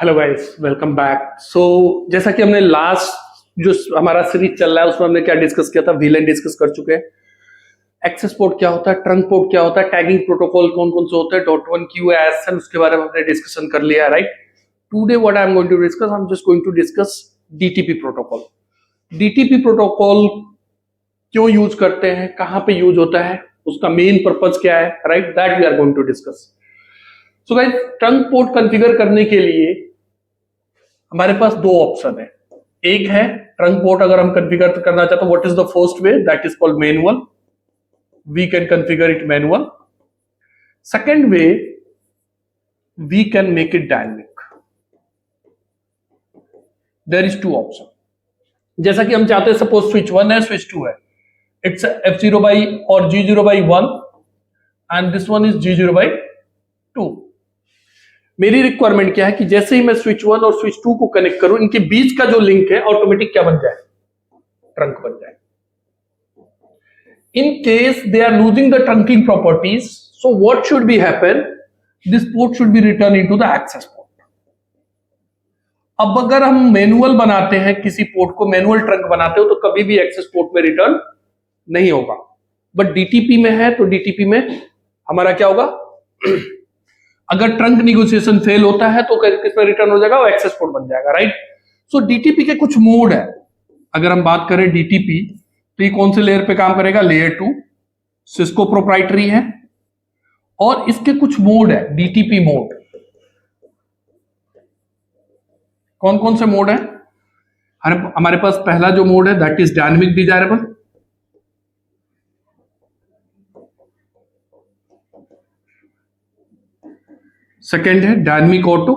Hello guys, welcome back. जैसा कि हमने लास्ट जो हमारा सीरीज चल रहा है उसमें हमने क्या डिस्कस किया था, वीलन डिस्कस कर चुके हैं। एक्सेस पोर्ट क्या होता है, ट्रंक पोर्ट क्या होता है, टैगिंग प्रोटोकॉल कौन कौन से होते हैं, डॉट वन क्यू एसएल, उसके बारे में हमने डिस्कशन कर लिया है, right. Today what I am going to discuss, I am just going to discuss DTP protocol. DTP protocol क्यों यूज करते हैं, कहां पे यूज होता है, उसका मेन पर्पज क्या है, right, that we are going to discuss. So guys, trunk port configure करने के लिए हमारे पास दो ऑप्शन है। एक है ट्रंक पोर्ट अगर हम कॉन्फ़िगर करना चाहते हैं, what is the first way, that is called manual. We can configure it manual. Second way, we can make it dynamic. There is two option. जैसा कि हम चाहते हैं, सपोज स्विच 1 है, स्विच 2 है, इट्स F0 by और G0 by 1 and this one is G0 by 2। मेरी requirement क्या है कि जैसे ही मैं स्विच 1 और स्विच 2 को कनेक्ट करूं, इनके बीच का जो लिंक है ऑटोमेटिक क्या बन जाए, ट्रंक बन जाए। In case they are losing the trunking properties, so what should be happen, this port should be return into the access port. अब अगर हम मैनुअल बनाते हैं किसी पोर्ट को, मैनुअल ट्रंक बनाते हो, तो कभी भी एक्सेस पोर्ट में रिटर्न नहीं होगा। बट डीटीपी में है तो डीटीपी में हमारा क्या होगा, अगर ट्रंक निगोशिएशन फेल होता है तो किसमें रिटर्न हो जाएगा, वो एक्सेस पोर्ट बन जाएगा, राइट। सो डीटीपी के कुछ मोड है। अगर हम बात करें डीटीपी, तो ये कौन से लेयर पे काम करेगा, लेयर 2, सिस्को प्रोप्राइटरी है। और इसके कुछ मोड है, डीटीपी मोड। कौन कौन से मोड है हमारे पास? पहला जो मोड है that is dynamic desirable. Second है dynamic auto.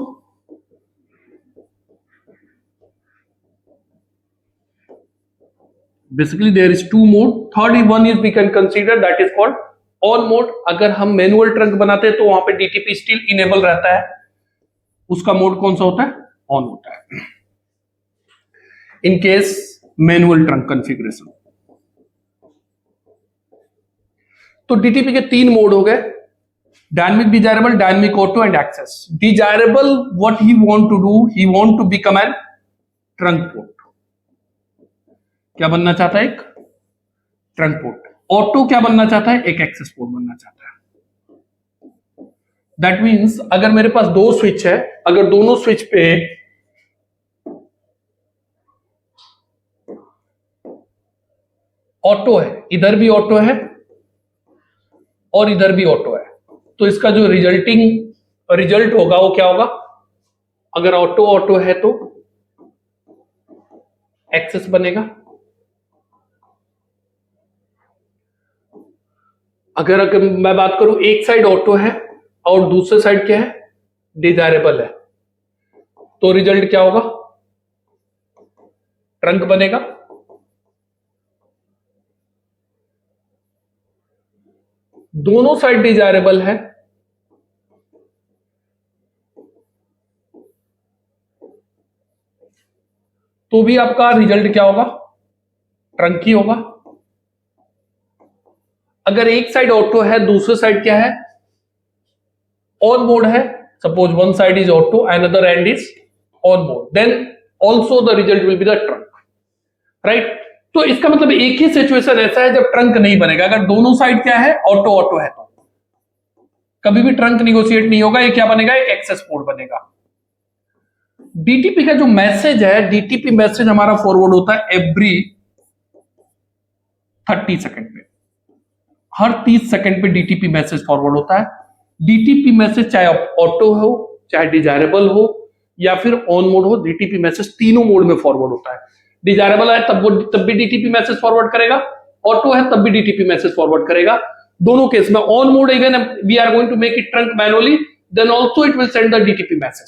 Basically there is two mode. Third one is we can consider that is called on mode. अगर हम मैनुअल ट्रंक बनाते हैं तो वहां पे डीटीपी स्टिल इनेबल रहता है। उसका मोड कौन सा होता है, ऑन होता है, in case manual trunk configuration. तो डीटीपी के तीन मोड हो गए, dynamic desirable, dynamic auto and access. Desirable, what he want to do, he want to become an trunk port. क्या बनना चाहता है, एक ट्रंक पोर्ट। ऑटो क्या बनना चाहता है, एक एक्सेस पोर्ट बनना चाहता है। दैट मींस अगर मेरे पास दो स्विच है, अगर दोनों स्विच पे ऑटो है, इधर भी ऑटो है और इधर भी ऑटो है, तो इसका जो रिजल्ट होगा वो क्या होगा, अगर ऑटो ऑटो है तो एक्सेस बनेगा, अगर मैं बात करूं एक साइड ऑटो है और दूसरे साइड क्या है, डिजायरेबल है, तो रिजल्ट क्या होगा, ट्रंक बनेगा। दोनों साइड डिजायरेबल है तो भी आपका रिजल्ट क्या होगा, ट्रंक ही होगा। अगर एक साइड ऑटो है, दूसरे साइड क्या है, ऑन मोड है, suppose one side is auto and other end is on mode, then also the result will be the trunk, right. तो इसका मतलब एक ही सिचुएशन ऐसा है जब ट्रंक नहीं बनेगा, अगर दोनों साइड क्या है, ऑटो ऑटो है, तो कभी भी ट्रंक निगोशिएट नहीं होगा। ये क्या बनेगा, एक एक्सेस पोर्ट बनेगा। डीटीपी का जो मैसेज है, डीटीपी मैसेज हमारा फॉरवर्ड होता है एवरी 30 सेकंड पे। हर 30 सेकंड पे डीटीपी मैसेज फॉरवर्ड होता है। डीटीपी मैसेज चाहे ऑटो हो, चाहे डिजायरेबल हो या फिर ऑन मोड हो, डीटीपी मैसेज तीनों मोड में फॉरवर्ड होता है। डिजायरेबल है तब भी डीटीपी मैसेज फॉरवर्ड करेगा, ऑटो है तब भी डीटीपी मैसेज फॉरवर्ड करेगा। दोनों केस में on mode even we are going to make it trunk manually, then also it will send the DTP message.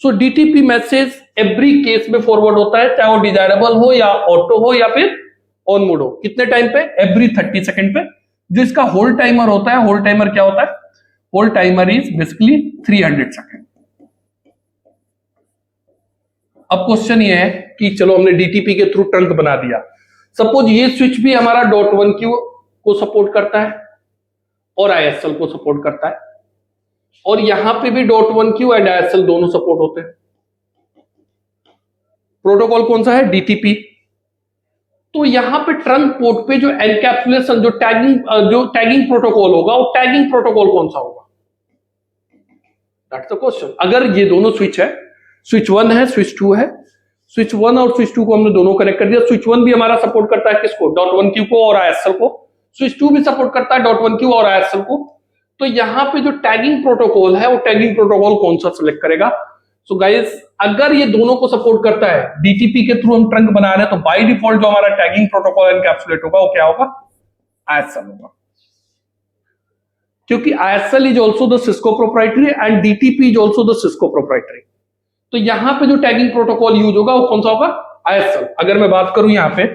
So DTP message every case में forward होता है, चाहे वो डिजायरेबल हो या ऑटो हो या फिर ऑन मोड हो। कितने टाइम पे, एवरी 30 सेकंड पे। जो इसका होल्ड टाइमर होता है, होल्ड टाइमर क्या होता है, hold timer is basically 300 second. अब क्वेश्चन ये है कि चलो हमने डीटीपी के थ्रू ट्रंक बना दिया, सपोज ये स्विच भी हमारा डॉट वन क्यू को सपोर्ट करता है और आईएसएल को सपोर्ट करता है, और यहां पे भी dot one Q and ISL दोनों सपोर्ट होते हैं। प्रोटोकॉल कौन सा है? डीटीपी। तो यहां पे ट्रंक पोर्ट पे जो एनकैप्सुलेशन, जो टैगिंग प्रोटोकॉल होगा, वो टैगिंग प्रोटोकॉल कौन सा होगा? That's the question. अगर ये दोनों स्विच है, स्विच 1 है, स्विच 2 है, स्विच 1 और स्विच 2 को हमने दोनों कनेक्ट कर दिया। स्विच 1 भी हमारा सपोर्ट करता है किसको? .1q को और ISL को। स्विच 2 भी सपोर्ट करता है .1q और ISL को। तो यहां पे जो टैगिंग प्रोटोकॉल है, वो टैगिंग प्रोटोकॉल कौन सा सिलेक्ट करेगा? सो गाइस, अगर ये दोनों को सपोर्ट करता है, डीटीपी के थ्रू हम ट्रंक बना रहे हैं, तो बाय डिफॉल्ट जो हमारा टैगिंग प्रोटोकॉल एनकैप्सुलेट होगा, वो क्या होगा? ISL होगा। क्योंकि ISL is also the Cisco proprietary and DTP is also the Cisco proprietary. तो यहां पे जो टैगिंग प्रोटोकॉल यूज होगा, वो कौन सा होगा? ISL। अगर मैं बात करूं यहां पे,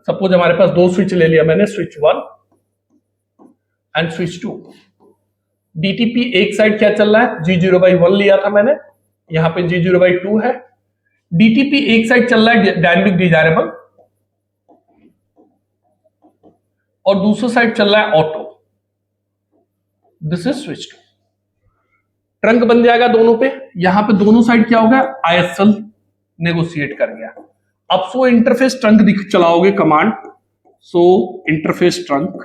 सपोज हमारे पास दो स्विच ले लिया मैंने, स्विच 1 एंड स्विच 2। डीटीपी एक साइड क्या चल रहा है? G0/1 लिया था मैंने, यहां पे G0/2 है। डीटीपी एक साइड चल रहा है डायनेमिक डिजायरेबल, और दूसरा साइड चल रहा है auto. This is switch 2। Trunk बन जाएगा दोनों पे। यहां पे दोनों साइड क्या हो गया? ISL नेगोशिएट कर गया। अब सो इंटरफेस ट्रंक चलाओगे कमांड, सो इंटरफेस ट्रंक,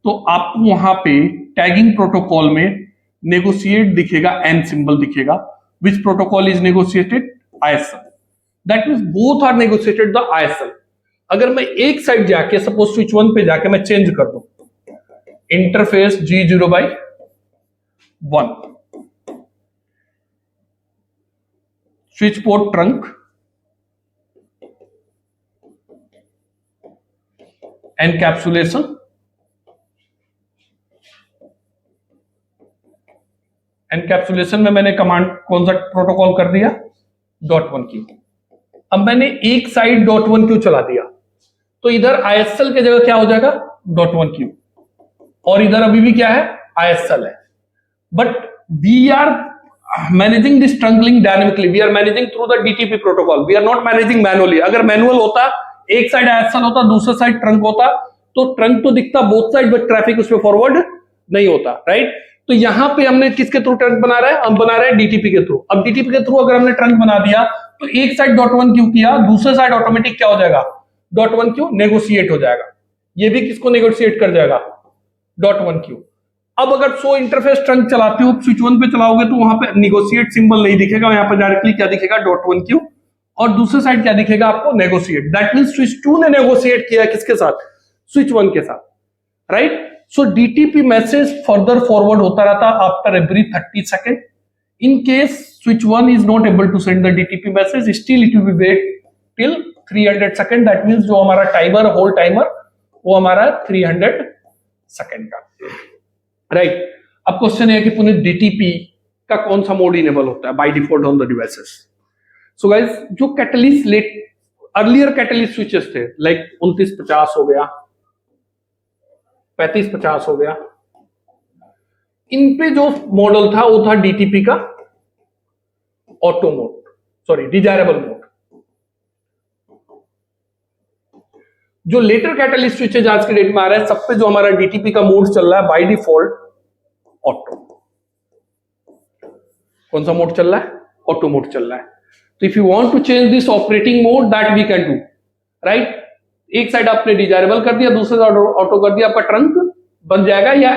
तो आपको वहां पे टैगिंग प्रोटोकॉल में नेगोशिएट दिखेगा, एन सिंबल दिखेगा। Which protocol is negotiated? ISL। That means both are negotiated the ISL। अगर मैं एक साइड जाके, सपोज स्विच 1 पे जाके मैं चेंज कर दूं, interface G0/1, switch port trunk, encapsulation, encapsulation में मैंने कमांड कौन सा प्रोटोकॉल कर दिया? .1q। अब मैंने एक साइड .1q चला दिया, तो इधर ISL की जगह क्या हो जाएगा? .1q। और इधर अभी भी क्या है? ISL है। But we are managing this trunk link dynamically, we are managing through the DTP protocol, we are not managing manually. अगर मैनुअल होता, एक साइड ISL होता, दूसरा साइड ट्रंक होता, तो ट्रंक तो दिखता बोथ साइड, बट ट्रैफिक उसमें फॉरवर्ड नहीं होता, राइट? तो यहां पे हमने किसके थ्रू ट्रंक बना रहे हैं? हम बना रहे हैं डीटीपी के थ्रू। अब डीटीपी के थ्रू अगर हमने ट्रंक बना दिया, तो एक साइड .1q किया, दूसरे साइड ऑटोमेटिक क्या हो जाएगा? .1q नेगोशिएट हो जाएगा। ये भी किसको नेगोशिएट कर जाएगा? .1q। अब अगर सो इंटरफेस ट्रंक चलाते हो, स्विच 1 पे चलाओगे, तो वहां पे नेगोशिएट सिंबल नहीं दिखेगा, यहां पर डायरेक्टली क्या दिखेगा? .1q। और दूसरे साइड क्या दिखेगा आपको? नेगोशिएट। दैट मींस स्विच 2 ने नेगोशिएट किया किसके साथ? स्विच 1 के साथ, right? So DTP message further forward होता रहता after every 30 seconds. In case switch 1 is not able to send the DTP message, still it will be wait till 300 seconds. That means जो हमारा timer, whole timer, वो हमारा 300 second का, right? अब question है कि पुनः DTP का कौन सा मोड इनेबल होता है by default on the devices? So guys, जो कैटलिस्ट अर्लियर कैटलिस्ट स्विचेस थे, लाइक 2950 हो गया, 3550 हो गया, इन पे जो मॉडल था वो था डीटीपी का auto mode, sorry desirable mode. जो लेटर कैटलिस्ट स्विचेज आज के डेट में आ रहा है, सब पे जो हमारा डीटीपी का मोड चल रहा है बाय डिफॉल्ट ऑटो। कौन सा मोड चल रहा है? ऑटो मोड चल रहा है। तो if you want to change this operating mode, that we can do, right? एक साइड आपने डिजायरेबल कर दिया, दूसरे साइड ऑटो कर दिया, आपका ट्रंक बन जाएगा। या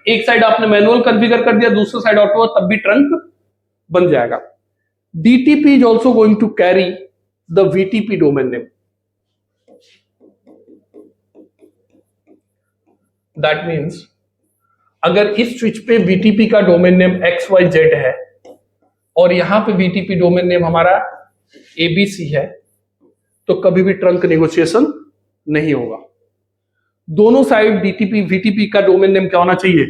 एक साइड आपने मैनुअल कॉन्फ़िगर कर दिया, दूसरे साइड ऑटो, तब भी ट्रंक बन जाएगा। DTP is also going to carry the VTP domain name. That means अगर इस स्विच पे VTP का डोमेन नेम XYZ है और यहां पे VTP डोमेन नेम हमारा ABC है, तो कभी भी ट्रंक नेगोशिएशन नहीं होगा। दोनों साइड DTP VTP का डोमेन नेम क्या होना चाहिए?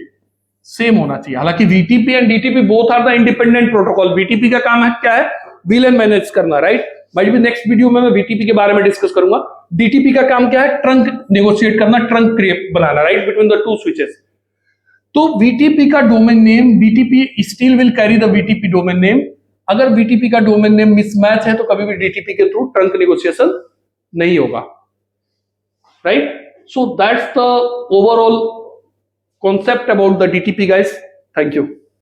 सेम होना चाहिए। हालांकि VTP and DTP both are the independent protocol. VTP का काम है क्या है? VLAN मैनेज करना, राइट? भाई भी नेक्स्ट वीडियो में मैं VTP के बारे में डिस्कस करूंगा। DTP का काम क्या है? ट्रंक नेगोशिएट करना, trunk create banana, right, between the two switches. तो VTP का domain name, VTP still will carry the VTP domain name. अगर VTP का डोमेन नेम मिसमैच है, तो कभी भी DTP के थ्रू ट्रंक नेगोशिएशन नहीं होगा, right? So that's the overall concept about the DTP, guys. Thank you.